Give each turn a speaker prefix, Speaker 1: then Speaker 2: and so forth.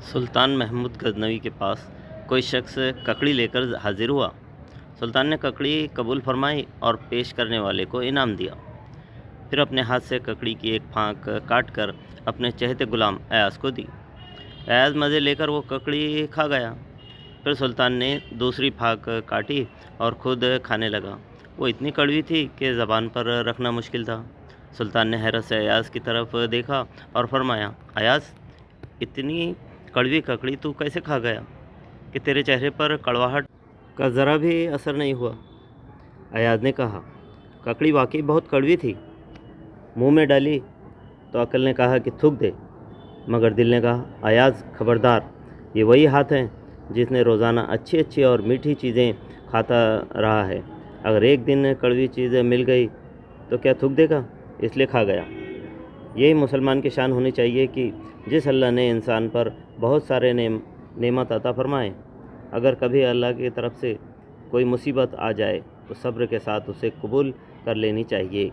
Speaker 1: सुल्तान महमूद गजनवी के पास कोई शख्स ककड़ी लेकर हाजिर हुआ। सुल्तान ने ककड़ी कबूल फरमाई और पेश करने वाले को इनाम दिया। फिर अपने हाथ से ककड़ी की एक फांक काट कर अपने चहेते गुलाम अयाज को दी। अयाज मज़े लेकर वो ककड़ी खा गया। फिर सुल्तान ने दूसरी फांक काटी और खुद खाने लगा। वो इतनी कड़वी थी कि ज़बान पर रखना मुश्किल था। सुल्तान ने हैरत से अयाज की तरफ देखा और फरमाया, अयाज, इतनी कड़वी ककड़ी तू कैसे खा गया कि तेरे चेहरे पर कड़वाहट का ज़रा भी असर नहीं हुआ। अयाज ने कहा, ककड़ी वाकई बहुत कड़वी थी। मुंह में डाली तो अक्ल ने कहा कि थूक दे, मगर दिल ने कहा, अयाज खबरदार, ये वही हाथ है जिसने रोज़ाना अच्छी अच्छी और मीठी चीज़ें खाता रहा है। अगर एक दिन कड़वी चीज़ें मिल गई तो क्या थूक देगा? इसलिए खा गया। यही मुसलमान की शान होनी चाहिए कि जिस अल्लाह ने इंसान पर बहुत सारे नेमत अता फरमाए, अगर कभी अल्लाह की तरफ से कोई मुसीबत आ जाए तो सब्र के साथ उसे कबूल कर लेनी चाहिए।